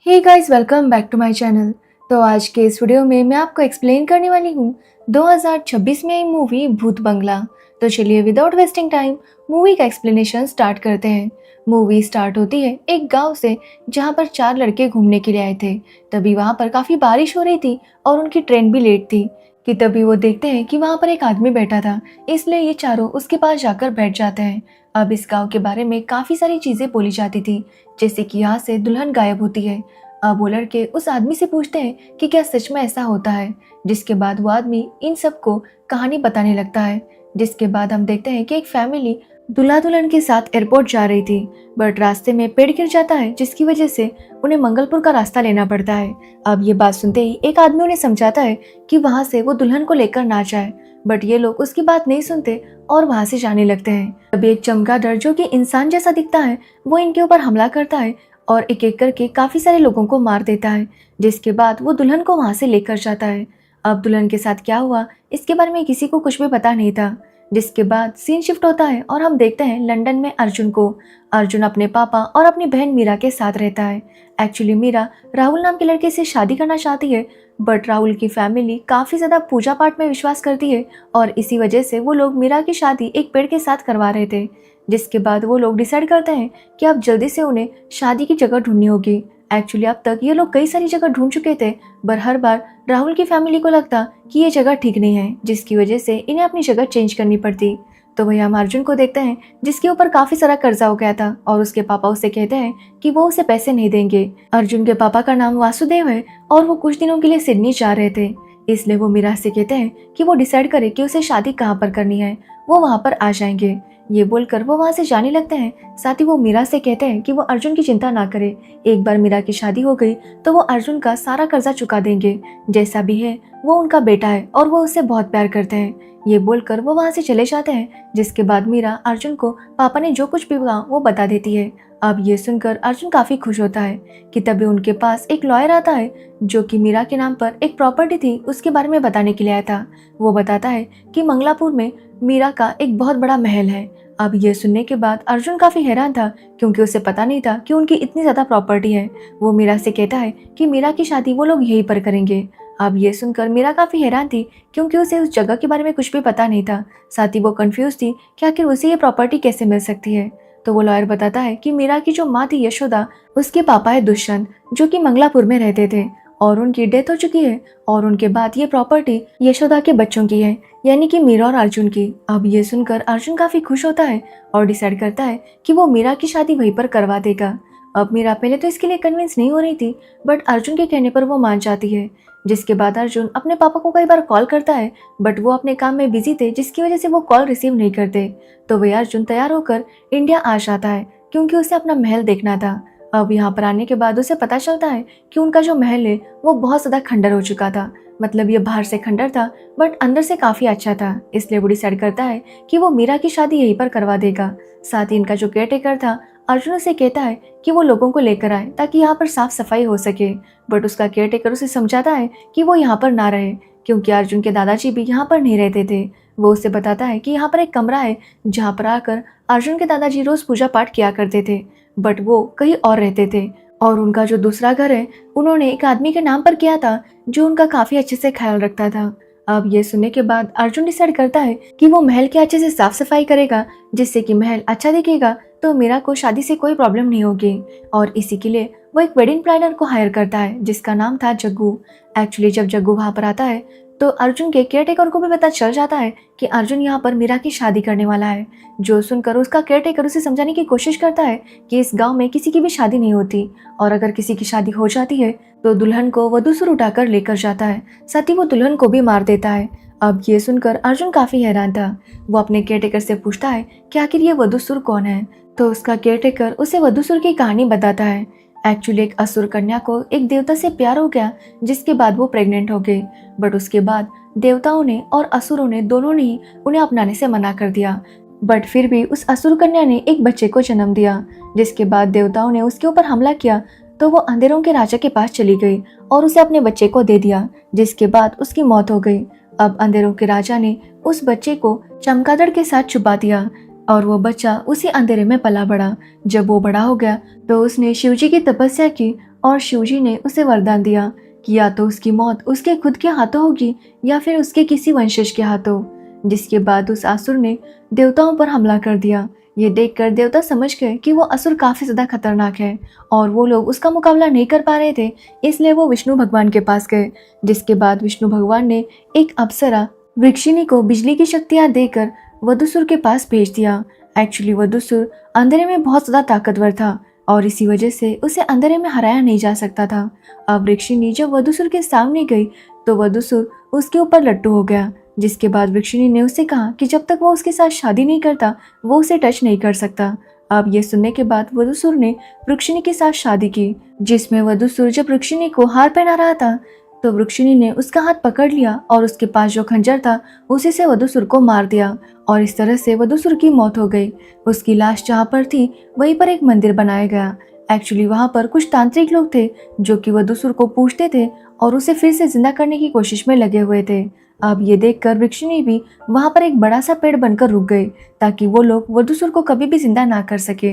Hey guys, welcome back to my channel. तो आज के इस वीडियो में मैं आपको एक्सप्लेन करने वाली हूँ 2026 में आई मूवी भूत बंगला। तो चलिए विदाउट वेस्टिंग टाइम मूवी का एक्सप्लेनेशन स्टार्ट करते हैं। मूवी स्टार्ट होती है एक गांव से, जहां पर चार लड़के घूमने के लिए आए थे। तभी वहां पर काफ़ी बारिश हो रही थी और उनकी ट्रेन भी लेट थी कि तभी वो देखते हैं कि वहां पर एक आदमी बैठा था, इसलिए ये चारों उसके पास जाकर बैठ जाते हैं। अब इस गांव के बारे में काफ़ी सारी चीज़ें बोली जाती थी, जैसे कि यहाँ से दुल्हन गायब होती है। अब वो लड़के उस आदमी से पूछते हैं कि क्या सच में ऐसा होता है, जिसके बाद वो आदमी इन सबको कहानी बताने लगता है। जिसके बाद हम देखते हैं कि एक फैमिली दूल्हा दुल्हन के साथ एयरपोर्ट जा रही थी, बट रास्ते में पेड़ गिर जाता है, जिसकी वजह से उन्हें मंगलपुर का रास्ता लेना पड़ता है। अब ये बात सुनते ही एक आदमी उन्हें समझाता है कि वहां से वो दुल्हन को लेकर ना जाए, बट ये लोग उसकी बात नहीं सुनते और वहां से जाने लगते हैं। तभी एक चमगादड़, जो कि इंसान जैसा दिखता है, वो इनके ऊपर हमला करता है और एक एक करके काफी सारे लोगों को मार देता है। जिसके बाद वो दुल्हन को वहां से लेकर जाता है। अब दुल्हन के साथ क्या हुआ इसके बारे में किसी को कुछ भी पता नहीं था। जिसके बाद सीन शिफ्ट होता है और हम देखते हैं लंदन में अर्जुन को। अर्जुन अपने पापा और अपनी बहन मीरा के साथ रहता है। एक्चुअली मीरा राहुल नाम के लड़के से शादी करना चाहती है, बट राहुल की फैमिली काफ़ी ज़्यादा पूजा पाठ में विश्वास करती है और इसी वजह से वो लोग मीरा की शादी एक पेड़ के साथ करवा रहे थे। जिसके बाद वो लोग डिसाइड करते हैं कि अब जल्दी से उन्हें शादी की जगह ढूंढनी होगी। एक्चुअली अब तक ये लोग कई सारी जगह ढूंढ चुके थे, पर हर बार राहुल की फैमिली को लगता कि ये जगह ठीक नहीं है, जिसकी वजह से इन्हें अपनी जगह चेंज करनी पड़ती। तो वही हम अर्जुन को देखते हैं, जिसके ऊपर काफी सारा कर्जा हो गया था और उसके पापा उसे कहते हैं कि वो उसे पैसे नहीं देंगे। अर्जुन के पापा का नाम वासुदेव है और वो कुछ दिनों के लिए सिडनी जा रहे थे, इसलिए वो मीरा से कहते हैं कि वो डिसाइड करे कि उसे शादी कहाँ पर करनी है, वो वहाँ पर आ जाएंगे। ये बोलकर वो वहाँ से जाने लगते हैं। साथ ही वो मीरा से कहते हैं कि वो अर्जुन की चिंता ना करे, एक बार मीरा की शादी हो गई तो वो अर्जुन का सारा कर्जा चुका देंगे। जैसा भी है वो उनका बेटा है और वो उससे बहुत प्यार करते हैं। ये बोलकर वो वहाँ से चले जाते हैं। जिसके बाद मीरा अर्जुन को पापा ने जो कुछ भी कहा वो बता देती है। अब ये सुनकर अर्जुन काफी खुश होता है कि तभी उनके पास एक लॉयर आता है, जो कि मीरा के नाम पर एक प्रॉपर्टी थी उसके बारे में बताने के लिए आया था। वो बताता है कि मंगलापुर में मीरा का एक बहुत बड़ा महल है। अब ये सुनने के बाद अर्जुन काफी हैरान था, क्योंकि उसे पता नहीं था कि उनकी इतनी ज्यादा प्रॉपर्टी है। वो मीरा से कहता है कि मीरा की शादी वो लोग यहीं पर करेंगे। अब ये सुनकर मीरा काफी हैरान थी, क्योंकि उसे उस जगह के बारे में कुछ भी पता नहीं था। साथ ही वो कंफ्यूज थी कि आखिर उसे ये प्रॉपर्टी कैसे मिल सकती है। तो वो लॉयर बताता है कि मीरा की जो माँ थी यशोदा, उसके पापा है दुष्यंत, जो कि मंगलापुर में रहते थे और उनकी डेथ हो चुकी है। और उनके बाद ये प्रॉपर्टी यशोदा के बच्चों की है, यानी कि मीरा और अर्जुन की। अब ये सुनकर अर्जुन काफी खुश होता है और डिसाइड करता है कि वो मीरा की शादी वहीं पर करवा देगा। अब मीरा पहले तो इसके लिए कन्विंस नहीं हो रही थी, बट अर्जुन के कहने पर वो मान जाती है। जिसके बाद अर्जुन अपने पापा को कई बार कॉल करता है, बट वो अपने काम में बिजी थे, जिसकी वजह से वो कॉल रिसीव नहीं करते। तो वही अर्जुन तैयार होकर इंडिया आ जाता है, क्योंकि उसे अपना महल देखना था। अब यहाँ पर आने के बाद उसे पता चलता है कि उनका जो महल है वो बहुत ज़्यादा खंडर हो चुका था। मतलब ये बाहर से खंडर था, बट अंदर से काफ़ी अच्छा था। इसलिए वो डिसाइड करता है कि वो मीरा की शादी यहीं पर करवा देगा। साथ ही इनका जो केयरटेकर था, अर्जुन उसे कहता है कि वो लोगों को लेकर आए ताकि यहाँ पर साफ सफाई हो सके। बट उसका केयरटेकर उसे समझाता है कि वो यहाँ पर ना रहे, क्योंकि अर्जुन के दादाजी भी यहाँ पर नहीं रहते थे। वो उसे बताता है कि यहाँ पर एक कमरा है, जहाँ पर आकर अर्जुन के दादाजी रोज पूजा पाठ किया करते थे, बट वो कहीं और रहते थे। और उनका जो दूसरा घर है उन्होंने एक आदमी के नाम पर किया था, जो उनका काफी अच्छे से ख्याल रखता था। अब ये सुनने के बाद अर्जुन डिसाइड करता है कि वो महल के अच्छे से साफ सफाई करेगा, जिससे कि महल अच्छा दिखेगा, तो मीरा को शादी से कोई प्रॉब्लम नहीं होगी। और इसी के लिए वो एक वेडिंग प्लानर को हायर करता है, जिसका नाम था जग्गू। एक्चुअली जब जग्गू वहां पर आता है तो अर्जुन के केयरटेकर को भी पता चल जाता है कि अर्जुन यहाँ पर मीरा की शादी करने वाला है। जो सुनकर उसका केयरटेकर उसे समझाने की कोशिश करता है कि इस गांव में किसी की भी शादी नहीं होती, और अगर किसी की शादी हो जाती है तो दुल्हन को वधूसुर उठाकर लेकर जाता है, साथ ही वो दुल्हन को भी मार देता है। अब ये सुनकर अर्जुन काफी हैरान था। वो अपने केयरटेकर से पूछता है कि आखिर ये वधूसुर कौन है। तो उसका केयरटेकर उसे वधूसुर की कहानी बताता है। एक्चुअली एक असुर कन्या को एक देवता से प्यार हो गया, जिसके बाद वो प्रेग्नेंट हो गई। बट उसके बाद देवताओं ने और असुरों ने दोनों ने ही उन्हें अपनाने से मना कर दिया। बट फिर भी उस असुर कन्या ने एक बच्चे को जन्म दिया। जिसके बाद देवताओं ने उसके ऊपर हमला किया, तो वो अंधेरों के राजा के पास चली गई और उसे अपने बच्चे को दे दिया, जिसके बाद उसकी मौत हो गई। अब अंधेरों के राजा ने उस बच्चे को चमगादड़ के साथ छुपा दिया और वो बच्चा उसी अंधेरे में पला बढ़ा। जब वो बड़ा हो गया तो उसने शिवजी की तपस्या की और शिवजी ने उसे वरदान दिया कि या तो उसकी मौत उसके खुद के हाथों होगी या फिर उसके किसी वंशज के हाथों। जिसके बाद उस असुर ने देवताओं पर हमला कर दिया। ये देखकर देवता समझ गए कि वो असुर काफी ज्यादा खतरनाक है और वो लोग उसका मुकाबला नहीं कर पा रहे थे, इसलिए वो विष्णु भगवान के पास गए। जिसके बाद विष्णु भगवान ने एक अप्सरा वृक्षिणी को बिजली की शक्तियां देकर वधुसुर के पास भेज दिया। एक्चुअली वधुसुर अंधेरे में बहुत ज्यादा ताकतवर था और इसी वजह से उसे अंधेरे में हराया नहीं जा सकता था। अब वृक्षिणी जब वधुसुर के सामने गई तो वधुसुर उसके ऊपर लट्टू हो गया। जिसके बाद वृक्षिणी ने उससे कहा कि जब तक वो उसके साथ शादी नहीं करता वो उसे टच नहीं कर सकता। अब ये सुनने के बाद वधुसुर ने वृक्षिणी के साथ शादी की, जिसमें वधुसुर जब वृक्षिणी को हार पहना रहा था तो वृक्षिणी ने उसका हाथ पकड़ लिया और उसके पास जो खंजर था उसी से वधुसुर को मार दिया और इस तरह से वधुसुर की मौत हो गई। उसकी लाश जहाँ पर थी वहीं पर एक मंदिर बनाया गया। एक्चुअली वहाँ पर कुछ तांत्रिक लोग थे जो कि वधुसुर को पूछते थे और उसे फिर से जिंदा करने की कोशिश में लगे हुए थे। अब ये देखकर वृक्षिणी भी वहाँ पर एक बड़ा सा पेड़ बनकर रुक गई ताकि वो लोग वधुसुर को कभी भी जिंदा ना कर सके,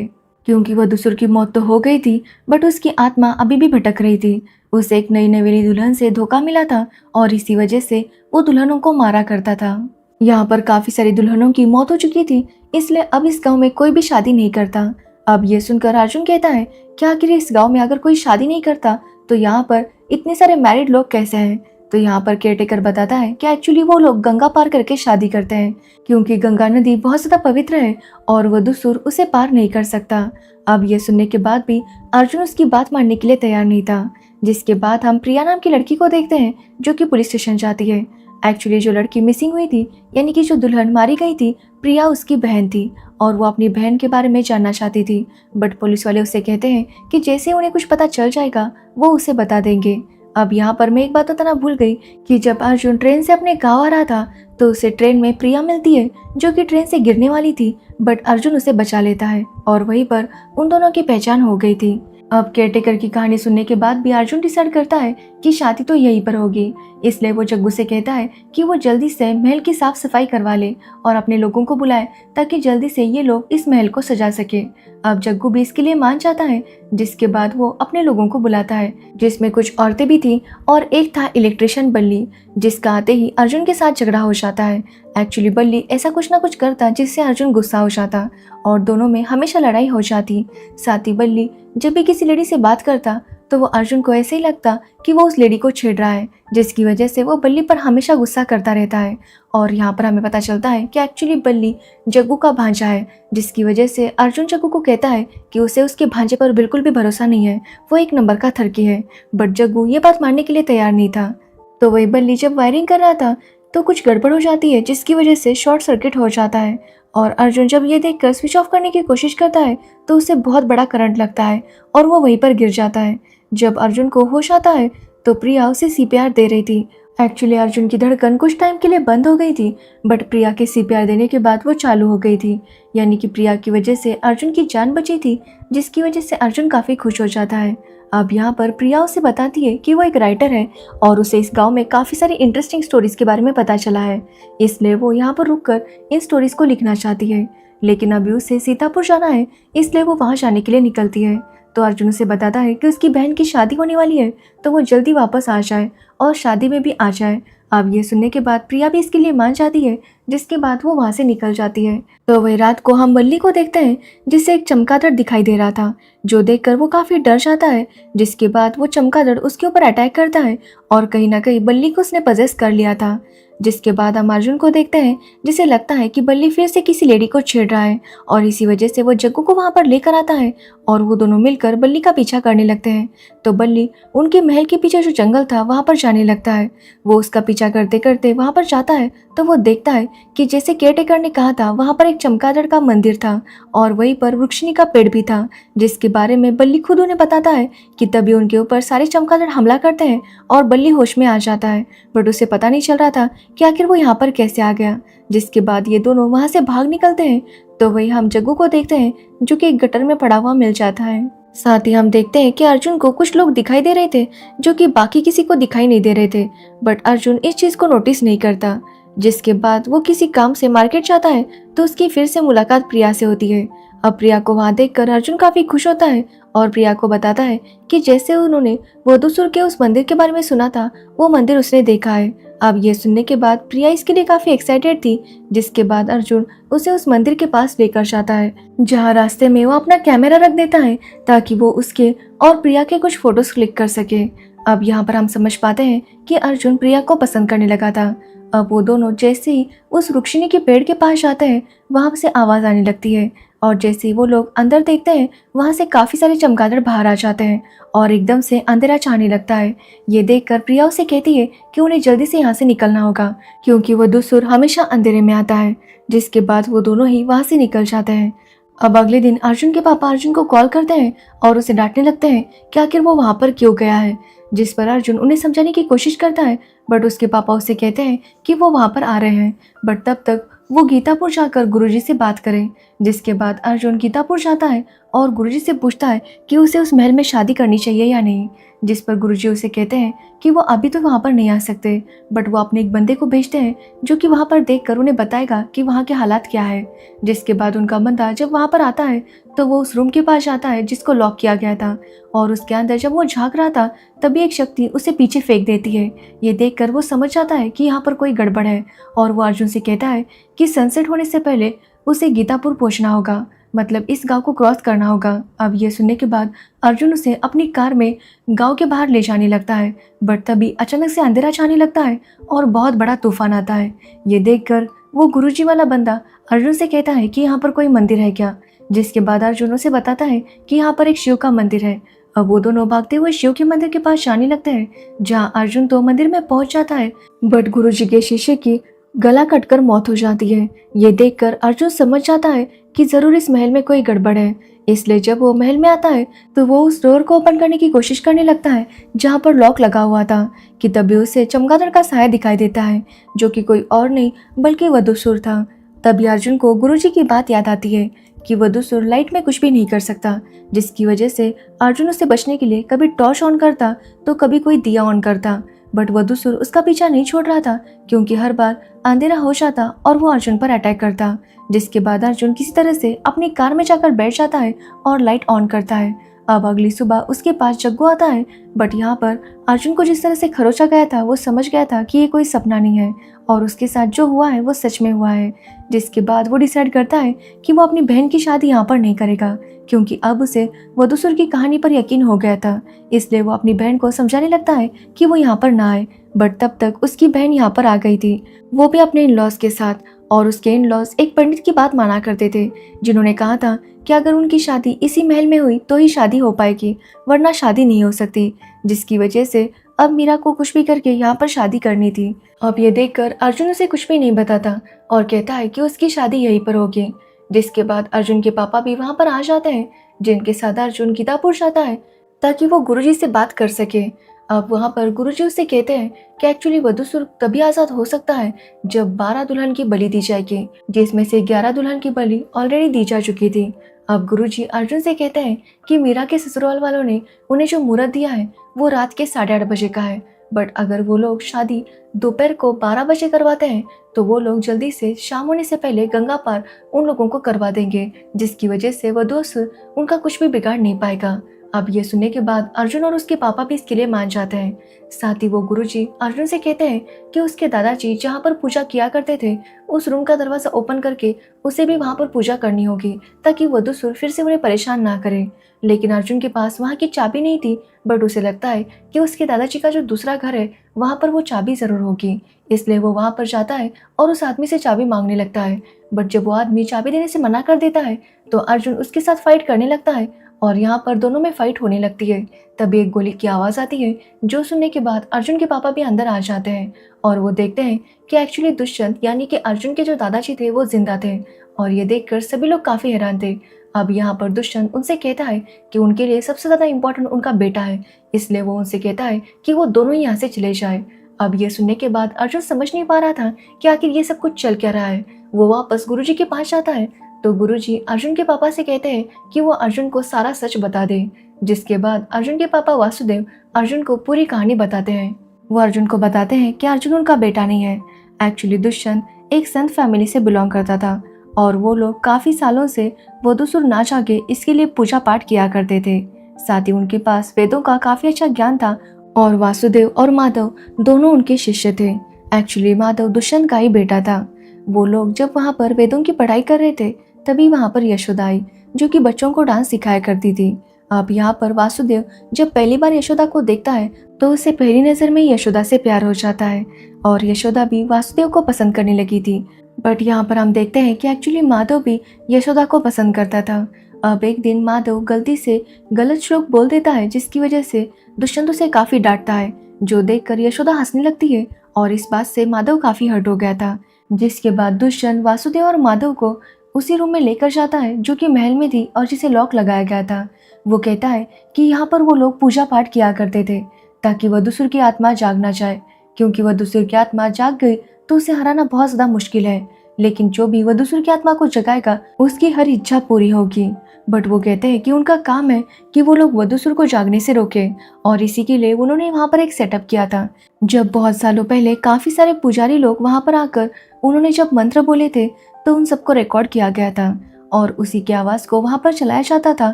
क्योंकि वधुसुर की मौत तो हो गई थी बट उसकी आत्मा अभी भी भटक रही थी। उसे एक नई नवेली दुल्हन से धोखा मिला था और इसी वजह से वो दुल्हनों को मारा करता था। यहाँ पर काफी सारी दुल्हनों की मौत हो चुकी थी, इसलिए अब इस गांव में कोई भी शादी नहीं करता। अब ये सुनकर अर्जुन कहता है कि आखिर इस गांव में अगर कोई शादी नहीं करता तो यहाँ पर इतने सारे मैरिड लोग कैसे हैं। तो यहाँ पर केयरटेकर बताता है कि एक्चुअली वो लोग गंगा पार करके शादी करते हैं, क्योंकि गंगा नदी बहुत ज्यादा पवित्र है और वधुसुर उसे पार नहीं कर सकता। अब ये सुनने के बाद भी अर्जुन उसकी बात मानने के लिए तैयार नहीं था। जिसके बाद हम प्रिया नाम की लड़की को देखते हैं जो कि पुलिस स्टेशन जाती है। एक्चुअली जो लड़की मिसिंग हुई थी, यानी कि जो दुल्हन मारी गई थी, प्रिया उसकी बहन थी और वो अपनी बहन के बारे में जानना चाहती थी। बट पुलिस वाले उसे कहते हैं कि जैसे उन्हें कुछ पता चल जाएगा वो उसे बता देंगे। अब यहाँ पर मैं एक बात बताना भूल गई कि जब अर्जुन ट्रेन से अपने गाँव आ रहा था तो उसे ट्रेन में प्रिया मिलती है जो कि ट्रेन से गिरने वाली थी, बट अर्जुन उसे बचा लेता है और वहीं पर उन दोनों की पहचान हो गई थी। अब केयरटेकर की कहानी सुनने के बाद भी अर्जुन डिसाइड करता है कि शादी तो यहीं पर होगी, इसलिए वो जग्गू से कहता है कि वो जल्दी से महल की साफ सफाई करवा ले और अपने लोगों को बुलाए ताकि जल्दी से ये लोग इस महल को सजा सके। अब जग्गू भी इसके लिए मान जाता है। जिसके बाद वो अपने लोगों को बुलाता है, जिसमें कुछ औरतें भी थी और एक था इलेक्ट्रिशियन बल्ली, जिसका आते ही अर्जुन के साथ झगड़ा हो जाता है। एक्चुअली बल्ली ऐसा कुछ ना कुछ करता जिससे अर्जुन गुस्सा हो जाता और दोनों में हमेशा लड़ाई हो जाती। साथ ही बल्ली जब भी किसी लेडी से बात करता तो वो अर्जुन को ऐसे ही लगता कि वो उस लेडी को छेड़ रहा है, जिसकी वजह से वो बल्ली पर हमेशा गुस्सा करता रहता है। और यहाँ पर हमें पता चलता है कि एक्चुअली बल्ली जग्गू का भांजा है, जिसकी वजह से अर्जुन जग्गू को कहता है कि उसे उसके भांजे पर बिल्कुल भी भरोसा नहीं है, वो एक नंबर का थरकी है। बट जग्गू ये बात मानने के लिए तैयार नहीं था। तो वही बल्ली जब वायरिंग कर रहा था तो कुछ गड़बड़ हो जाती है, जिसकी वजह से शॉर्ट सर्किट हो जाता है और अर्जुन जब ये देखकर स्विच ऑफ करने की कोशिश करता है तो उसे बहुत बड़ा करंट लगता है और वो वहीं पर गिर जाता है। जब अर्जुन को होश आता है तो प्रिया उसे सीपीआर दे रही थी। एक्चुअली अर्जुन की धड़कन कुछ टाइम के लिए बंद हो गई थी, बट प्रिया के सीपीआर देने के बाद वो चालू हो गई थी, यानी कि प्रिया की वजह से अर्जुन की जान बची थी, जिसकी वजह से अर्जुन काफ़ी खुश हो जाता है। अब यहाँ पर प्रिया उसे बताती है कि वो एक राइटर है और उसे इस गांव में काफ़ी सारी इंटरेस्टिंग स्टोरीज के बारे में पता चला है, इसलिए वो यहाँ पर रुककर इन स्टोरीज को लिखना चाहती है। लेकिन अभी उसे सीतापुर जाना है, इसलिए वो वहाँ जाने के लिए निकलती है। तो अर्जुन उसे बताता है कि उसकी बहन की शादी होने वाली है तो वो जल्दी वापस आ जाए और शादी में भी आ जाए। अब ये सुनने के बाद प्रिया भी इसके लिए मान जाती है, जिसके बाद वो वहाँ से निकल जाती है। तो वही रात को हम बल्ली को देखते हैं जिसे एक चमगादड़ दिखाई दे रहा था, जो देखकर वो काफ़ी डर जाता है। जिसके बाद वो चमगादड़ उसके ऊपर अटैक करता है और कहीं ना कहीं बल्ली को उसने पजेस कर लिया था। जिसके बाद हम अर्जुन को देखते हैं जिसे लगता है कि बल्ली फिर से किसी लेडी को छेड़ रहा है और इसी वजह से वो जग्गू को वहाँ पर लेकर आता है और वो दोनों मिलकर बल्ली का पीछा करने लगते हैं। तो बल्ली उनके महल के पीछे जो जंगल था वहाँ पर जाने लगता है। वो उसका पीछा करते करते वहाँ पर जाता है तो वो देखता है कि जैसे केयरटेकर ने कहा था वहाँ पर एक चमगादड़ का मंदिर था और वहीं पर वृक्षिणी का पेड़ भी था, जिसके बारे में बल्ली खुद उन्हें बताता है कि तभी उनके ऊपर सारे चमगादड़ हमला करते हैं और बल्ली होश में आ जाता है। बट उसे पता नहीं चल रहा था कि आखिर वो यहाँ पर कैसे आ गया। जिसके बाद ये दोनों वहाँ से भाग निकलते हैं। तो वही हम जग्गू को देखते हैं जो कि एक गटर में पड़ा हुआ मिल जाता है। साथ ही हम देखते हैं कि अर्जुन को कुछ लोग दिखाई दे रहे थे जो कि बाकी किसी को दिखाई नहीं दे रहे थे, बट अर्जुन इस चीज को नोटिस नहीं करता। जिसके बाद वो किसी काम से मार्केट जाता है तो उसकी फिर से मुलाकात प्रिया से होती है। अब प्रिया को वहां देखकर अर्जुन काफी खुश होता है और प्रिया को बताता है कि जैसे उन्होंने वधूसुर के उस मंदिर के बारे में सुना था, वो मंदिर उसने देखा है। अब ये सुनने के बाद प्रिया इसके लिए काफी एक्साइटेड थी, जिसके बाद अर्जुन उसे उस मंदिर के पास लेकर जाता है, जहाँ रास्ते में वो अपना कैमरा रख देता है ताकि वो उसके और प्रिया के कुछ फोटोज क्लिक कर सके। अब यहाँ पर हम समझ पाते हैं कि अर्जुन प्रिया को पसंद करने लगा था। अब वो दोनों जैसे ही उस वृक्षिणी के पेड़ के पास जाते हैं, वहां से आवाज आने लगती है और जैसे ही वो लोग अंदर देखते हैं, वहां से काफी सारे चमगादड़ बाहर आ जाते हैं और एकदम से अंधेरा छाने लगता है। ये देखकर प्रिया उसे कहती है कि उन्हें जल्दी से यहाँ से निकलना होगा, क्योंकि वधूसुर हमेशा अंधेरे में आता है। जिसके बाद वो दोनों ही वहां से निकल जाते हैं। अब अगले दिन अर्जुन के पापा अर्जुन को कॉल करते हैं और उसे डांटने लगते हैं कि आखिर वो वहां पर क्यों गया है। जिस पर अर्जुन उन्हें समझाने की कोशिश करता है, बट उसके पापा उसे कहते हैं कि वो वहां पर आ रहे हैं, बट तब तक वो गीतापुर जाकर गुरुजी से बात करें। जिसके बाद अर्जुन गीतापुर जाता है और गुरुजी से पूछता है कि उसे उस महल में शादी करनी चाहिए या नहीं। जिस पर गुरुजी उसे कहते हैं कि वो अभी तो वहाँ पर नहीं आ सकते, बट वो अपने एक बंदे को भेजते हैं जो कि वहाँ पर देखकर उन्हें बताएगा कि वहाँ के हालात क्या है। जिसके बाद उनका बंदा जब वहाँ पर आता है तो वो उस रूम के पास जाता है जिसको लॉक किया गया था, और उसके अंदर जब वो झांक रहा था तभी एक शक्ति उसे पीछे फेंक देती है। ये देखकर वो समझ जाता है कि यहाँ पर कोई गड़बड़ है और वो अर्जुन से कहता है कि सनसेट होने से पहले उसे गीतापुर पहुंचना होगा, मतलब इस गांव को क्रॉस करना होगा। अब ये सुनने के बाद अर्जुन उसे अपनी कार में गांव के बाहर ले जाने लगता है, बट तभी अचानक से अंधेरा छाने लगता है और बहुत बड़ा तूफान आता है। ये देखकर वो गुरुजी वाला बंदा अर्जुन से कहता है कि यहाँ पर कोई मंदिर है क्या। जिसके बाद अर्जुन उसे बताता है कि यहाँ पर एक शिव का मंदिर है। अब वो दोनों भागते हुए शिव के मंदिर के पास जाने लगते हैं, जहाँ अर्जुन तो मंदिर में पहुंच जाता है, बट गुरुजी के शिष्य की गला कटकर मौत हो जाती है। ये देखकर अर्जुन समझ जाता है कि जरूर इस महल में कोई गड़बड़ है। इसलिए जब वो महल में आता है तो वो उस डोर को ओपन करने की कोशिश करने लगता है जहाँ पर लॉक लगा हुआ था, कि तभी उसे चमगादड़ का साया दिखाई देता है, जो कि कोई और नहीं बल्कि वधूसुर था। तभी अर्जुन को गुरुजी की बात याद आती है कि वधूसुर लाइट में कुछ भी नहीं कर सकता, जिसकी वजह से अर्जुन उसे बचने के लिए कभी टॉर्च ऑन करता तो कभी कोई दिया ऑन करता, बट वधूसुर उसका पीछा नहीं छोड़ रहा था, क्योंकि हर बार अंधेरा हो जाता और वो अर्जुन पर अटैक करता। जिसके बाद अर्जुन किसी तरह से अपनी कार में जाकर बैठ जाता है और लाइट ऑन करता है। अब अगली सुबह उसके पास जग्गू आता है, बट यहाँ पर अर्जुन को जिस तरह से खरोचा गया था वो समझ गया था कि ये कोई सपना नहीं है और उसके साथ जो हुआ है वो सच में हुआ है। जिसके बाद वो डिसाइड करता है कि वो अपनी बहन की शादी यहाँ पर नहीं करेगा, क्योंकि अब उसे वधूसुर की कहानी पर यकीन हो गया था। इसलिए वो अपनी बहन को समझाने लगता है कि वो यहाँ पर ना आए, बट तब तक उसकी बहन यहाँ पर आ गई थी, वो भी अपने इन लॉज के साथ। और उसके इन लॉज एक पंडित की बात माना करते थे, जिन्होंने कहा था कि अगर उनकी शादी इसी महल में हुई तो ही शादी हो पाएगी, वरना शादी नहीं हो सकती। जिसकी वजह से अब मीरा को कुछ भी करके यहाँ पर शादी करनी थी। अब ये देखकर अर्जुन उसे कुछ भी नहीं बताता और कहता है कि उसकी शादी यहीं पर होगी। जिसके बाद अर्जुन के पापा भी वहाँ पर आ जाते हैं, जिनके साथ अर्जुन गीतापुर जाता है ताकि वो गुरुजी से बात कर सके। अब वहाँ पर गुरुजी उससे कहते हैं कि एक्चुअली वधूसुर तभी आज़ाद हो सकता है जब 12 दुल्हन की बलि दी जाएगी, जिसमें से 11 दुल्हन की बलि ऑलरेडी दी जा चुकी थी। अब गुरुजी अर्जुन से कहते हैं कि मीरा के ससुराल वालों ने उन्हें जो मुहूर्त दिया है वो रात के 8:30 बजे का है, बट अगर वो लोग शादी दोपहर को 12 बजे करवाते हैं तो वो लोग जल्दी से शाम होने से पहले गंगा पार उन लोगों को करवा देंगे, जिसकी वजह से वधूसुर उनका कुछ भी बिगाड़ नहीं पाएगा। अब ये सुनने के बाद अर्जुन और उसके पापा भी इसके लिए मान जाते हैं। साथ ही वो गुरुजी अर्जुन से कहते हैं कि उसके दादाजी जहाँ पर पूजा किया करते थे उस रूम का दरवाजा ओपन करके उसे भी वहाँ पर पूजा करनी होगी, ताकि वधूसुर फिर से उन्हें परेशान ना करे। लेकिन अर्जुन के पास वहाँ की चाबी नहीं थी, बट उसे लगता है कि उसके दादाजी का जो दूसरा घर है वहाँ पर वो चाबी जरूर होगी। इसलिए वो वहाँ पर जाता है और उस आदमी से चाबी मांगने लगता है, बट जब वो आदमी चाबी देने से मना कर देता है तो अर्जुन उसके साथ फाइट करने लगता है और यहाँ पर दोनों में फाइट होने लगती है। तभी एक गोली की आवाज़ आती है, जो सुनने के बाद अर्जुन के पापा भी अंदर आ जाते हैं और वो देखते हैं कि एक्चुअली दुष्यंत यानी कि अर्जुन के जो दादाजी थे वो जिंदा थे, और ये देखकर सभी लोग काफ़ी हैरान थे। अब यहाँ पर दुष्यंत उनसे कहता है कि उनके लिए सबसे ज़्यादा इम्पोर्टेंट उनका बेटा है, इसलिए वो उनसे कहता है कि वो दोनों ही यहाँ से चले जाए। अब ये सुनने के बाद अर्जुन समझ नहीं पा रहा था कि आखिर ये सब कुछ चल क्या रहा है। वो वापस गुरुजी के पास जाता है तो गुरुजी अर्जुन के पापा से कहते हैं कि वो अर्जुन को सारा सच बता दे। जिसके बाद अर्जुन के पापा वासुदेव अर्जुन को पूरी कहानी बताते हैं। वो अर्जुन को बताते हैं कि अर्जुन उनका बेटा नहीं है। एक्चुअली दुष्यंत एक संत फैमिली से बिलोंग करता था और वो लोग काफी सालों से वधूसुर ना जागे इसके लिए पूजा पाठ किया करते थे। साथ ही उनके पास वेदों का काफी अच्छा ज्ञान था और वासुदेव और माधव दोनों उनके शिष्य थे। एक्चुअली माधव दुष्यंत का ही बेटा था। वो लोग जब वहाँ पर वेदों की पढ़ाई कर रहे थे तभी वहाँ पर यशोदा आई, जो कि बच्चों को डांस सिखाया करती थी। अब यहाँ पर वासुदेव जब पहली बार यशोदा को देखता है तो उसे पहली नजर में ही यशोदा से प्यार हो जाता है और यशोदा भी वासुदेव को पसंद करने लगी थी। बट यहाँ पर हम देखते हैं कि एक्चुअली माधव भी यशोदा को पसंद करता था। अब एक दिन माधव गलती से गलत श्लोक बोल देता है, जिसकी वजह से दुष्यंत उसे काफी डांटता है, जो देखकर यशोदा हंसने लगती है और इस बात से माधव काफी हर्ट हो गया था। जिसके बाद दुष्यंत वासुदेव और माधव को उसी रूम में लेकर जाता है जो कि महल में थी और जिसे लॉक लगाया गया था। वो कहता है कि यहाँ पर वो लोग पूजा पाठ किया करते थे ताकि वधूसुर की आत्मा जाग ना जाए, क्योंकि वधूसुर की आत्मा जाग गई तो उसे हराना बहुत ज्यादा मुश्किल है, लेकिन जो भी वधूसुर की आत्मा को जगाएगा उसकी हर इच्छा पूरी होगी। बट वो कहते हैं कि उनका काम है कि वो लोग वधूसुर को जागने से रोके और इसी के लिए उन्होंने वहाँ पर एक सेटअप किया था। जब बहुत सालों पहले काफी सारे पुजारी लोग वहाँ पर आकर उन्होंने जब मंत्र बोले थे तो उन सबको रिकॉर्ड किया गया था और उसी की आवाज को वहाँ पर चलाया जाता था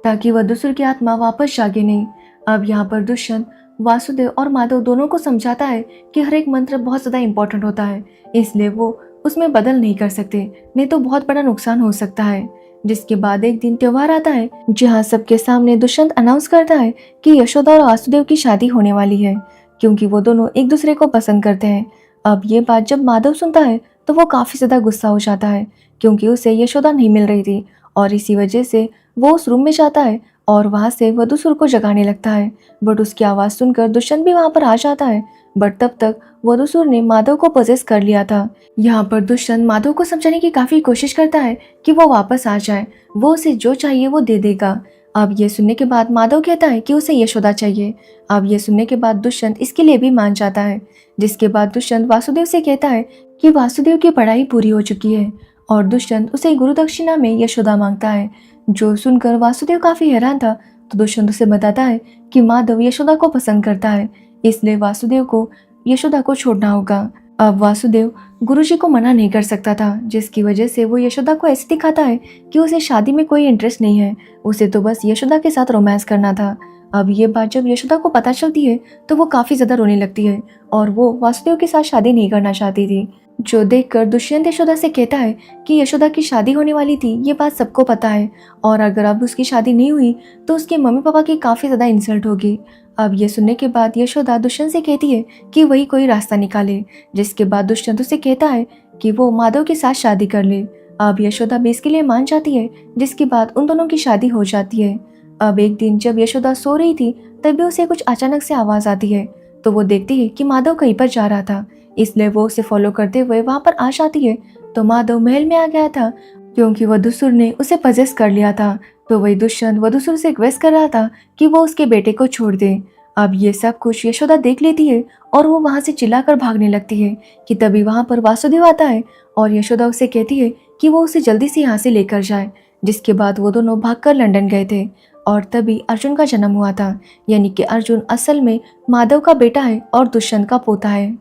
ताकि वधूसुर की आत्मा वापस जागे नहीं। अब यहाँ पर दुष्यंत वासुदेव और माधव दोनों को समझाता है कि हर एक मंत्र बहुत ज्यादा इंपॉर्टेंट होता है, इसलिए वो उसमें बदल नहीं कर सकते, नहीं तो बहुत बड़ा नुकसान हो सकता है। जिसके बाद एक दिन त्योहार आता है जहाँ सबके सामने दुष्यंत अनाउंस करता है कि यशोदा और वासुदेव की शादी होने वाली है, क्योंकि वो दोनों एक दूसरे को पसंद करते हैं। अब ये बात जब माधव सुनता है तो वो काफी ज्यादा गुस्सा हो जाता है, क्योंकि उसे यशोदा नहीं मिल रही थी और इसी वजह से वो उस रूम में जाता है और वहां से वधूसुर को जगाने लगता है। बट उसकी आवाज सुनकर दुष्यंत भी वहां पर आ जाता है, बट तब तक वधूसुर ने माधव को पोजेस कर लिया था। यहाँ पर दुष्यंत माधव को समझाने की काफी कोशिश करता है कि वो वापस आ जाए, वो उसे जो चाहिए वो दे देगा। अब ये सुनने के बाद माधव कहता है कि उसे यशोदा चाहिए। अब ये सुनने के बाद दुष्यंत इसके लिए भी मान जाता है। जिसके बाद दुष्यंत वासुदेव से कहता है कि वासुदेव की पढ़ाई पूरी हो चुकी है और दुष्यंत उसे गुरु दक्षिणा में यशोदा मांगता है। जो सुनकर वासुदेव काफी हैरान था, तो दुष्यंत उसे बताता है कि माधव यशोदा को पसंद करता है, इसलिए वासुदेव को यशोदा को छोड़ना होगा। अब वासुदेव गुरुजी को मना नहीं कर सकता था, जिसकी वजह से वो यशोदा को ऐसे दिखाता है कि उसे शादी में कोई इंटरेस्ट नहीं है, उसे तो बस यशोदा के साथ रोमांस करना था। अब ये बात जब यशोदा को पता चलती है तो वो काफी ज्यादा रोने लगती है और वो वासुदेव के साथ शादी नहीं करना चाहती थी। जो देखकर दुष्यंत यशोदा से कहता है कि यशोदा की शादी होने वाली थी, ये बात सबको पता है और अगर अब उसकी शादी नहीं हुई तो उसके मम्मी पापा की काफी ज्यादा इंसल्ट होगी। अब ये सुनने के बाद यशोदा दुष्यंत से कहती है कि वही कोई रास्ता निकाले, जिसके बाद दुष्यंत उसे कहता है कि वो माधव के साथ शादी कर ले। अब यशोदा भी इसके लिए मान जाती है, जिसके बाद उन दोनों की शादी हो जाती है। अब एक दिन जब यशोदा सो रही थी तभी उसे कुछ अचानक से आवाज आती है, तो वो देखती है कि माधव कहीं पर जा रहा था, इसलिए वो उसे फॉलो करते हुए वहां पर आ जाती है। तो माधव महल में आ गया था क्योंकि वधूसुर ने उसे पजेस कर लिया था। तो वही दुष्यंत वधूसुर से रिक्वेस्ट कर रहा था कि वो उसके बेटे को छोड़ दे। अब ये सब कुछ यशोदा देख लेती है और वो वहां से चिल्लाकर भागने लगती है कि तभी वहां पर वासुदेव आता है और यशोदा उसे कहती है कि वो उसे जल्दी से यहाँ से लेकर जाए। जिसके बाद वो दोनों भागकर लंदन गए थे और तभी अर्जुन का जन्म हुआ था, यानी कि अर्जुन असल में माधव का बेटा है और दुष्यंत का पोता है।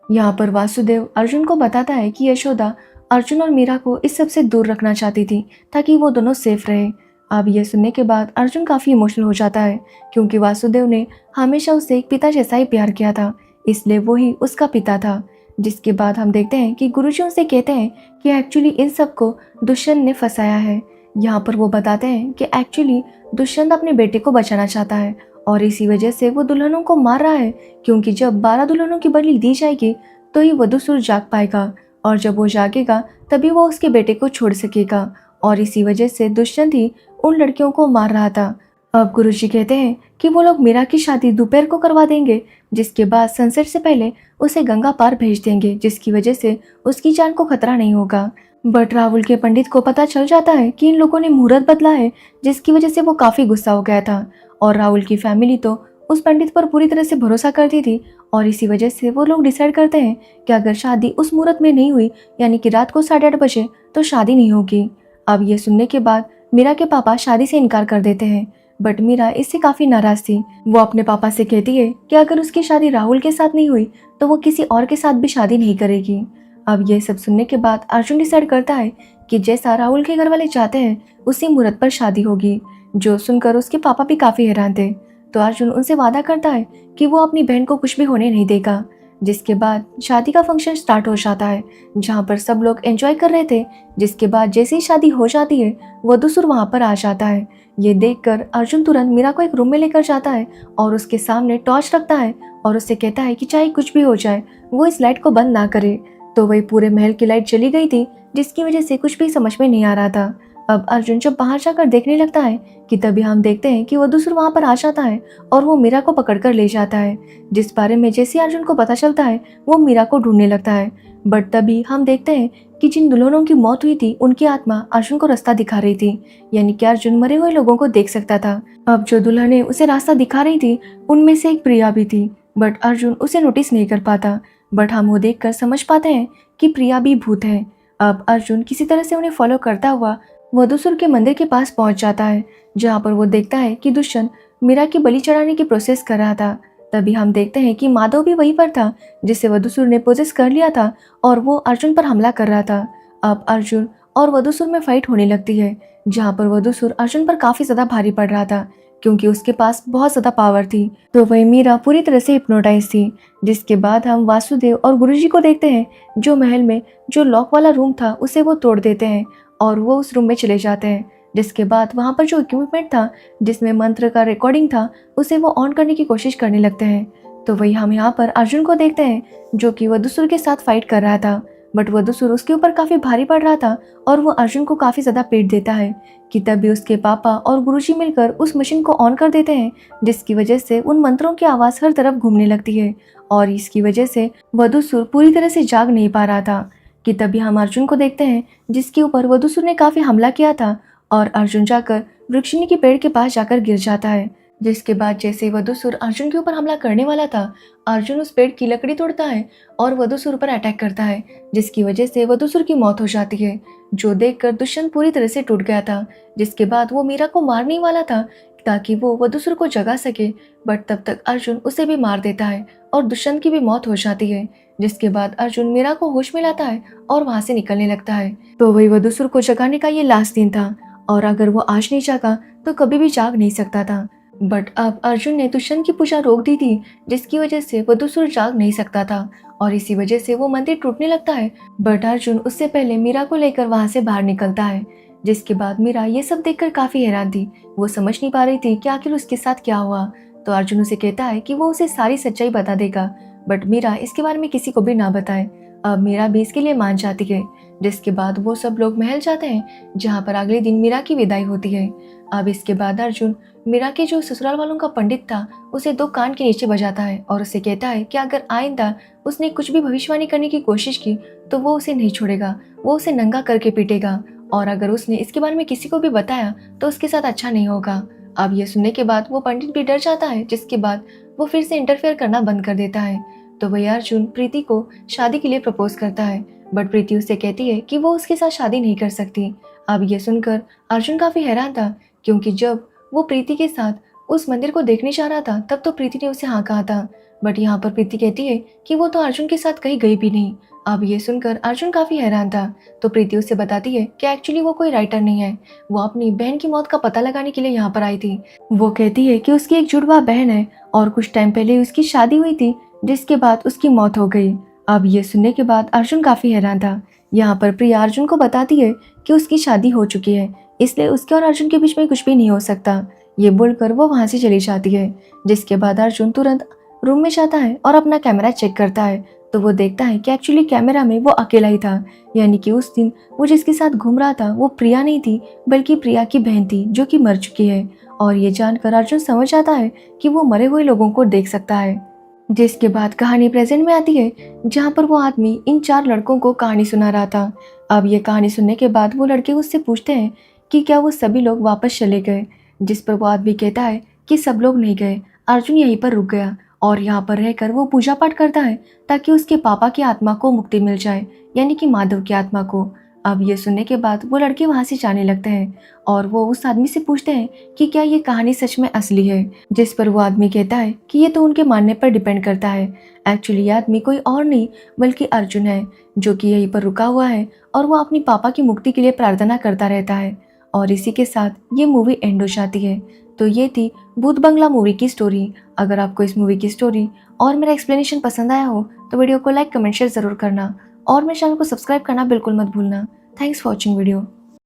यहाँ पर वासुदेव अर्जुन को बताता है कि यशोदा अर्जुन और मीरा को इस सब से दूर रखना चाहती थी ताकि वो दोनों सेफ रहे। अब ये सुनने के बाद अर्जुन काफी इमोशनल हो जाता है, क्योंकि वासुदेव ने हमेशा उसे एक पिता जैसा ही प्यार किया था, इसलिए वो ही उसका पिता था। जिसके बाद हम देखते हैं कि गुरुजी उनसे कहते हैं कि एक्चुअली इन सबको दुष्यंत ने फंसाया है। यहाँ पर वो बताते हैं कि एक्चुअली दुष्यंत अपने बेटे को बचाना चाहता है और इसी वजह से वो दुल्हनों को मार रहा है, क्योंकि जब 12 दुल्हनों की बलि दी जाएगी तो ही वधूसुर जाग पाएगा और जब वो जागेगा तभी वो उसके बेटे को छोड़ सकेगा और इसी वजह से दुष्यंत ही उन लड़कियों को मार रहा था। अब गुरुजी कहते हैं कि वो लोग मीरा की शादी दोपहर को करवा देंगे, जिसके बाद सनसेट से पहले उसे गंगा पार भेज देंगे, जिसकी वजह से उसकी जान को खतरा नहीं होगा। बट राहुल के पंडित को पता चल जाता है कि इन लोगों ने मुहूर्त बदला है, जिसकी वजह से वो काफी गुस्सा हो गया था और राहुल की फैमिली तो उस पंडित पर पूरी तरह से भरोसा करती थी और इसी वजह से वो लोग डिसाइड करते हैं कि अगर शादी उस मुहूर्त में नहीं हुई, यानी कि रात को 8:30 बजे, तो शादी नहीं होगी। अब ये सुनने के बाद मीरा के पापा शादी से इनकार कर देते हैं, बट मीरा इससे काफी नाराज थी। वो अपने पापा से कहती है कि अगर उसकी शादी राहुल के साथ नहीं हुई तो वो किसी और के साथ भी शादी नहीं करेगी। अब ये सब सुनने के बाद अर्जुन डिसाइड करता है कि जैसा राहुल के घर वाले चाहते हैं उसी मुहूर्त पर शादी होगी। जो सुनकर उसके पापा भी काफी हैरान थे। तो अर्जुन उनसे वादा करता है कि वो अपनी बहन को कुछ भी होने नहीं देगा। जिसके बाद शादी का फंक्शन स्टार्ट हो जाता है, जहाँ पर सब लोग एंजॉय कर रहे थे। जिसके बाद जैसे ही शादी हो जाती है वधूसुर वहाँ पर आ जाता है। ये देखकर अर्जुन तुरंत मीरा को एक रूम में लेकर जाता है और उसके सामने टॉर्च रखता है और उससे कहता है कि चाहे कुछ भी हो जाए वो इस लाइट को बंद ना करे। तो वही पूरे महल की लाइट चली गई थी, जिसकी वजह से कुछ भी समझ में नहीं आ रहा था। अब अर्जुन जब बाहर जाकर देखने लगता है कि तभी हम देखते हैं कि वधूसुर वहां पर आ जाता है और वो मीरा को पकड़कर ले जाता है। जिस बारे में जैसे अर्जुन को पता चलता है वो मीरा को ढूंढने लगता है। बट तभी हम देखते हैं कि जिन दुल्हनों की मौत हुई थी उनकी आत्मा अर्जुन को रास्ता दिखा रही थी, यानी कि अर्जुन मरे हुए लोगों को देख सकता था। अब जो दुल्हनें उसे रास्ता दिखा रही थी उनमें से एक प्रिया भी थी, बट अर्जुन उसे नोटिस नहीं कर पाता। बट हम वो देखकर समझ पाते हैं कि प्रिया भी भूत है। अब अर्जुन किसी तरह से उन्हें फॉलो करता हुआ वधूसुर के मंदिर के पास पहुंच जाता है, जहां पर वो देखता है कि दुष्यंत मीरा की बलि चढ़ाने की प्रोसेस कर रहा था। तभी हम देखते हैं कि माधव भी वहीं पर था, जिसे वधूसुर ने पोजेस कर लिया था और वो अर्जुन पर हमला कर रहा था। अब अर्जुन और वधूसुर में फाइट होने लगती है, जहां पर वधूसुर अर्जुन पर काफी ज्यादा भारी पड़ रहा था क्योंकि उसके पास बहुत ज्यादा पावर थी। तो वही मीरा पूरी तरह से हिप्नोटाइज थी। जिसके बाद हम वासुदेव और गुरुजी को देखते हैं, जो महल में जो लॉक वाला रूम था उसे वो तोड़ देते हैं और वो उस रूम में चले जाते हैं। जिसके बाद वहाँ पर जो इक्विपमेंट था जिसमें मंत्र का रिकॉर्डिंग था उसे वो ऑन करने की कोशिश करने लगते हैं। तो वही हम यहाँ पर अर्जुन को देखते हैं, जो कि वधूसुर के साथ फाइट कर रहा था। बट वधूसुर उसके ऊपर काफी भारी पड़ रहा था और वो अर्जुन को काफी ज्यादा पीट देता है कि तभी उसके पापा और गुरुजी मिलकर उस मशीन को ऑन कर देते हैं, जिसकी वजह से उन मंत्रों की आवाज हर तरफ घूमने लगती है और इसकी वजह से वधूसुर पूरी तरह से जाग नहीं पा रहा था। कि तभी हम अर्जुन को देखते हैं, जिसके ऊपर वधूसुर ने काफी हमला किया था और अर्जुन जाकर वृक्षिणी के पेड़ के पास जाकर गिर जाता है। जिसके बाद जैसे वधूसुर अर्जुन के ऊपर हमला करने वाला था, अर्जुन उस पेड़ की लकड़ी तोड़ता है और वधूसुर पर अटैक करता है, जिसकी वजह से वधूसुर की मौत हो जाती है। जो देखकर दुष्यंत पूरी तरह से टूट गया था। जिसके बाद वो मीरा को मारने वाला था ताकि वो वधूसुर को जगा सके, बट तब तक अर्जुन उसे भी मार देता है और दुष्यंत की भी मौत हो जाती है। जिसके बाद अर्जुन मीरा को होश में लाता है और वहां से निकलने लगता है। तो वही वधूसुर को जगाने का ये लास्ट दिन था और अगर वो आज नहीं जागा तो कभी भी जाग नहीं सकता था। बट अब अर्जुन ने दुष्यंत की पूजा रोक दी थी, जिसकी वजह से वधूसुर जाग नहीं सकता था और इसी वजह से वो मंदिर टूटने लगता है। बट अर्जुन उससे पहले मीरा को लेकर वहां से बाहर निकलता है। जिसके बाद मीरा ये सब देखकर काफी हैरान थी। वो समझ नहीं पा रही थी कि आखिर उसके साथ क्या हुआ। तो अर्जुन उसे कहता है कि वो उसे सारी सच्चाई बता देगा, बट मीरा इसके बारे में किसी को भी ना बताए। अब मीरा भी इसके लिए मान जाती है। जिसके बाद वो सब लोग महल जाते हैं, जहाँ पर अगले दिन मीरा की विदाई होती है। अब इसके बाद अर्जुन मीरा के जो ससुराल वालों का पंडित था उसे दो कान के नीचे बजाता है और उसे कहता है कि अगर आइंदा उसने कुछ भी भविष्यवाणी करने की कोशिश की तो वो उसे नहीं छोड़ेगा, वो उसे नंगा करके पीटेगा और अगर उसने इसके बारे में किसी को भी बताया तो उसके साथ अच्छा नहीं होगा। अब ये सुनने के बाद वो पंडित भी डर जाता है, जिसके बाद वो फिर से इंटरफेयर करना बंद कर देता है। तो वही अर्जुन प्रीति को शादी के लिए प्रपोज करता है, बट प्रीति उससे कहती है कि वो उसके साथ शादी नहीं कर सकती। अब ये सुनकर अर्जुन काफी हैरान था, क्योंकि जब वो प्रीति के साथ उस मंदिर को देखने जा रहा था तब तो प्रीति ने उसे हाँ कहा था, बट यहाँ पर प्रीति कहती है कि वो तो अर्जुन के साथ कहीं गई भी नहीं। अब ये सुनकर अर्जुन काफी हैरान था। तो प्रीति उससे बताती है कि एक्चुअली वो कोई राइटर नहीं है, वो अपनी बहन की मौत का पता लगाने के लिए यहाँ पर आई थी। वो कहती है कि उसकी एक जुड़वा बहन है और कुछ टाइम पहले उसकी शादी हुई थी, जिसके बाद उसकी मौत हो गई। अब ये सुनने के बाद अर्जुन काफी हैरान था। यहाँ पर प्रिया अर्जुन को बताती है कि उसकी शादी हो चुकी है, इसलिए उसके और अर्जुन के बीच में कुछ भी नहीं हो सकता। ये बोलकर वो वहां से चली जाती है। जिसके बाद अर्जुन तुरंत रूम में जाता है और अपना कैमरा चेक करता है। तो वो देखता है कि एक्चुअली कैमरा में वो अकेला ही था, यानी कि उस दिन वो जिसके साथ घूम रहा था वो प्रिया नहीं थी, बल्कि प्रिया की बहन थी जो कि मर चुकी है। और ये जानकर अर्जुन समझ आता है कि वो मरे हुए लोगों को देख सकता है। जिसके बाद कहानी प्रेजेंट में आती है, जहाँ पर वो आदमी इन 4 लड़कों को कहानी सुना रहा था। अब ये कहानी सुनने के बाद वो लड़के उससे पूछते हैं कि क्या वो सभी लोग वापस चले गए, जिस पर वो आदमी कहता है कि सब लोग नहीं गए, अर्जुन यहीं पर रुक गया और यहाँ पर रहकर वो पूजा पाठ करता है ताकि उसके पापा की आत्मा को मुक्ति मिल जाए, यानी कि माधव की आत्मा को। अब ये सुनने के बाद वो लड़के वहाँ से जाने लगते हैं और वो उस आदमी से पूछते हैं कि क्या ये कहानी सच में असली है, जिस पर वो आदमी कहता है कि ये तो उनके मानने पर डिपेंड करता है। एक्चुअली ये आदमी कोई और नहीं बल्कि अर्जुन है, जो कि यहीं पर रुका हुआ है और वो अपनी पापा की मुक्ति के लिए प्रार्थना करता रहता है। और इसी के साथ ये मूवी एंड हो जाती है। तो ये थी भूत बंगला मूवी की स्टोरी। अगर आपको इस मूवी की स्टोरी और मेरा एक्सप्लेनेशन पसंद आया हो तो वीडियो को लाइक कमेंट शेयर ज़रूर करना और मेरे चैनल को सब्सक्राइब करना बिल्कुल मत भूलना। Thanks for watching video.